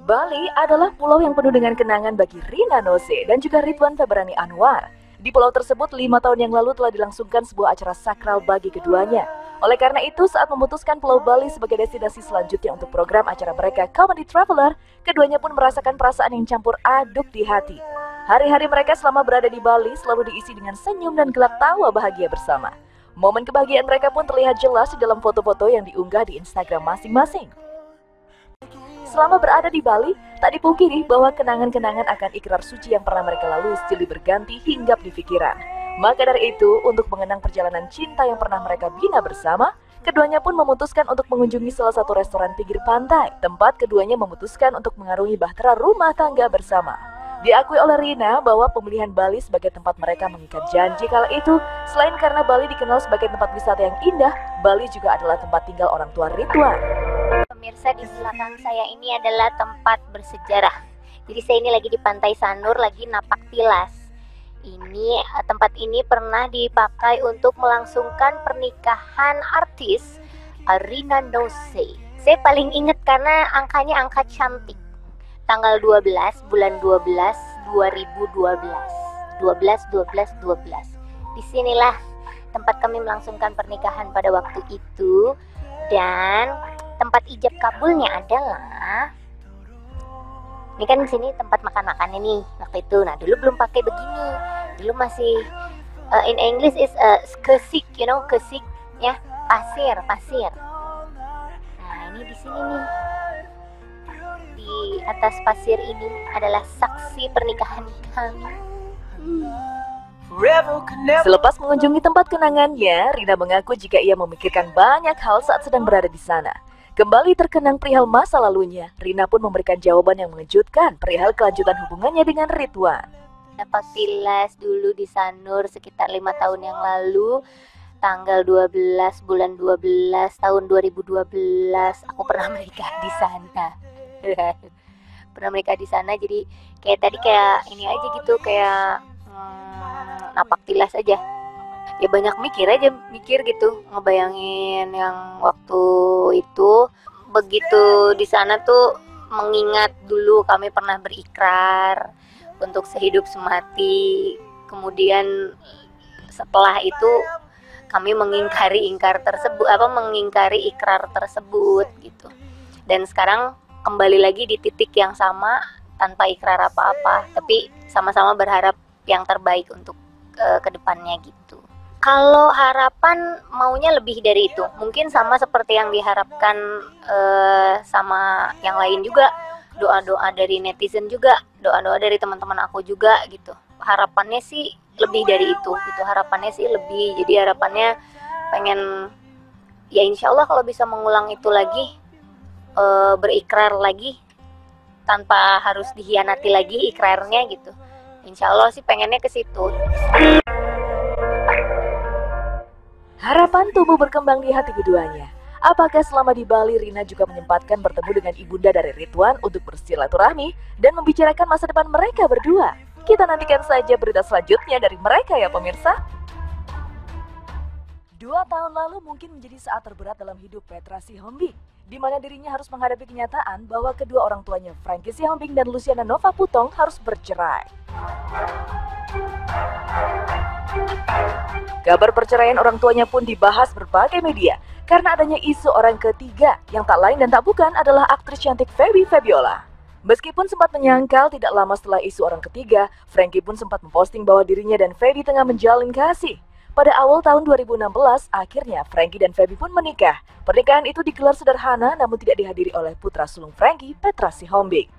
Bali adalah pulau yang penuh dengan kenangan bagi Rina Nose dan juga Ridwan Febrani Anwar. Di pulau tersebut, 5 tahun yang lalu telah dilangsungkan sebuah acara sakral bagi keduanya. Oleh karena itu, saat memutuskan Pulau Bali sebagai destinasi selanjutnya untuk program acara mereka Comedy Traveler, keduanya pun merasakan perasaan yang campur aduk di hati. Hari-hari mereka selama berada di Bali selalu diisi dengan senyum dan gelak tawa bahagia bersama. Momen kebahagiaan mereka pun terlihat jelas di dalam foto-foto yang diunggah di Instagram masing-masing. Selama berada di Bali, tak dipungkiri bahwa kenangan-kenangan akan ikrar suci yang pernah mereka lalui silih berganti hinggap di pikiran. Maka dari itu, untuk mengenang perjalanan cinta yang pernah mereka bina bersama, keduanya pun memutuskan untuk mengunjungi salah satu restoran pinggir pantai, tempat keduanya memutuskan untuk mengarungi bahtera rumah tangga bersama. Diakui oleh Rina bahwa pemilihan Bali sebagai tempat mereka mengikat janji kala itu, selain karena Bali dikenal sebagai tempat wisata yang indah, Bali juga adalah tempat tinggal orang tua Ridwan. Pemirsa, di belakang saya ini adalah tempat bersejarah. Jadi saya ini lagi di Pantai Sanur, lagi napak tilas. Tempat ini pernah dipakai untuk melangsungkan pernikahan artis Rina Nose. Saya paling ingat karena angkanya angka cantik. Tanggal 12 bulan 12 2012. 12. Disinilah tempat kami melangsungkan pernikahan pada waktu itu, dan tempat ijab kabulnya adalah ini kan, di sini tempat makan-makannya nih waktu itu. Nah, dulu belum pakai begini. Dulu masih in English is kesik, kesik ya, pasir. Nah, ini di sini nih. Di atas pasir ini adalah saksi pernikahan kami. Selepas mengunjungi tempat kenangannya, Rina mengaku jika ia memikirkan banyak hal saat sedang berada di sana. Kembali terkenang perihal masa lalunya, Rina pun memberikan jawaban yang mengejutkan perihal kelanjutan hubungannya dengan Ridwan. Dapat tilas dulu di Sanur sekitar 5 tahun yang lalu, tanggal 12 bulan 12 tahun 2012, aku pernah menikah di sana. Jadi kayak ini aja gitu, kayak napak tilas aja. Ya banyak mikir gitu, ngebayangin yang waktu itu. Begitu di sana tuh mengingat dulu kami pernah berikrar untuk sehidup semati. Kemudian setelah itu kami mengingkari ikrar tersebut gitu. Dan sekarang kembali lagi di titik yang sama tanpa ikrar apa-apa, tapi sama-sama berharap yang terbaik untuk kedepannya gitu. Kalau harapan maunya lebih dari itu, mungkin sama seperti yang diharapkan sama yang lain juga, doa-doa dari netizen juga, doa-doa dari teman-teman aku juga gitu. Harapannya sih lebih dari itu gitu, jadi harapannya pengen ya insya Allah kalau bisa mengulang itu lagi, berikrar lagi tanpa harus dihianati lagi ikrarnya gitu. Insya Allah sih pengennya ke situ. Harapan tumbuh berkembang di hati keduanya. Apakah selama di Bali Rina juga menyempatkan bertemu dengan ibunda dari Ridwan untuk bersilaturahmi dan membicarakan masa depan mereka berdua? Kita nantikan saja berita selanjutnya dari mereka ya pemirsa. 2 tahun lalu mungkin menjadi saat terberat dalam hidup Petra Sihombing, di mana dirinya harus menghadapi kenyataan bahwa kedua orang tuanya Frankie Sihombing dan Luciana Nova Putong harus bercerai. Kabar perceraian orang tuanya pun dibahas berbagai media karena adanya isu orang ketiga yang tak lain dan tak bukan adalah aktris cantik Feby Febiola. Meskipun sempat menyangkal, tidak lama setelah isu orang ketiga, Frankie pun sempat memposting bahwa dirinya dan Feby tengah menjalin kasih. Pada awal tahun 2016, akhirnya Frankie dan Feby pun menikah. Pernikahan itu digelar sederhana namun tidak dihadiri oleh putra sulung Frankie, Petra Sihombing.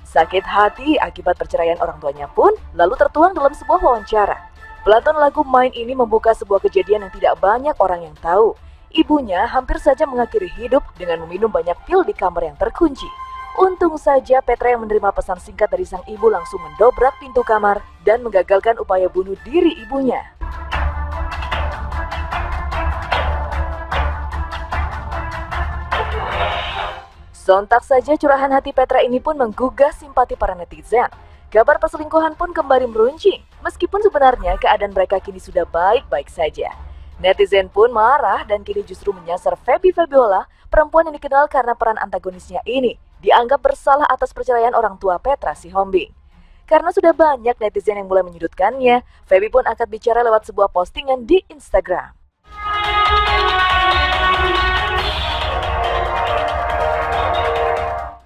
Sakit hati akibat perceraian orang tuanya pun lalu tertuang dalam sebuah wawancara. Pelantun lagu Main ini membuka sebuah kejadian yang tidak banyak orang yang tahu. Ibunya hampir saja mengakhiri hidup dengan meminum banyak pil di kamar yang terkunci. Untung saja Petra yang menerima pesan singkat dari sang ibu langsung mendobrak pintu kamar dan menggagalkan upaya bunuh diri ibunya. Sontak saja curahan hati Petra ini pun menggugah simpati para netizen. Kabar perselingkuhan pun kembali meruncing, meskipun sebenarnya keadaan mereka kini sudah baik-baik saja. Netizen pun marah dan kini justru menyasar Feby Febiola, perempuan yang dikenal karena peran antagonisnya ini dianggap bersalah atas perceraian orang tua Petra Sihombing. Karena sudah banyak netizen yang mulai menyudutkannya, Feby pun angkat bicara lewat sebuah postingan di Instagram.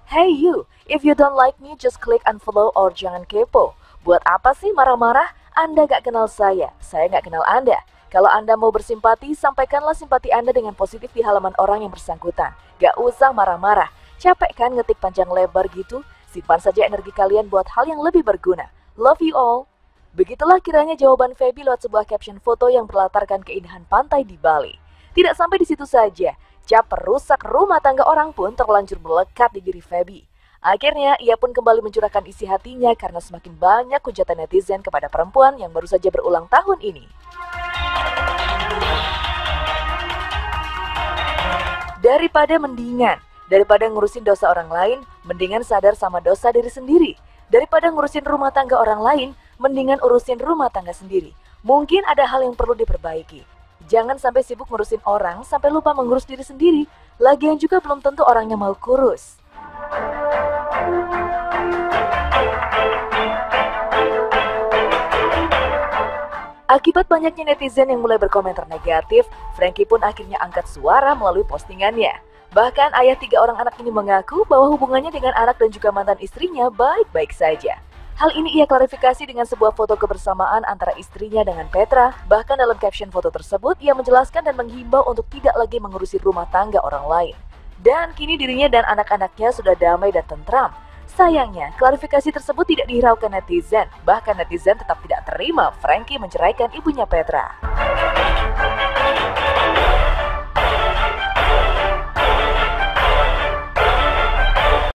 Hey you, if you don't like me, just click unfollow or jangan kepo. Buat apa sih marah-marah? Anda gak kenal saya gak kenal Anda. Kalau Anda mau bersimpati, sampaikanlah simpati Anda dengan positif di halaman orang yang bersangkutan. Gak usah marah-marah. Capek kan ngetik panjang lebar gitu? Simpan saja energi kalian buat hal yang lebih berguna. Love you all. Begitulah kiranya jawaban Feby lewat sebuah caption foto yang berlatarkan keindahan pantai di Bali. Tidak sampai di situ saja, cap perusak rumah tangga orang pun terlanjur melekat di diri Feby. Akhirnya, ia pun kembali mencurahkan isi hatinya karena semakin banyak hujatan netizen kepada perempuan yang baru saja berulang tahun ini. Daripada ngurusin dosa orang lain, mendingan sadar sama dosa diri sendiri. Daripada ngurusin rumah tangga orang lain, mendingan urusin rumah tangga sendiri. Mungkin ada hal yang perlu diperbaiki. Jangan sampai sibuk ngurusin orang sampai lupa mengurus diri sendiri. Lagian juga belum tentu orangnya mau kurus. Akibat banyaknya netizen yang mulai berkomentar negatif, Franky pun akhirnya angkat suara melalui postingannya. Bahkan ayah 3 orang anak ini mengaku bahwa hubungannya dengan anak dan juga mantan istrinya baik-baik saja. Hal ini ia klarifikasi dengan sebuah foto kebersamaan antara istrinya dengan Petra. Bahkan dalam caption foto tersebut, ia menjelaskan dan menghimbau untuk tidak lagi mengurusi rumah tangga orang lain. Dan kini dirinya dan anak-anaknya sudah damai dan tentram. Sayangnya, klarifikasi tersebut tidak dihiraukan netizen. Bahkan netizen tetap tidak terima Franky menceraikan ibunya Petra.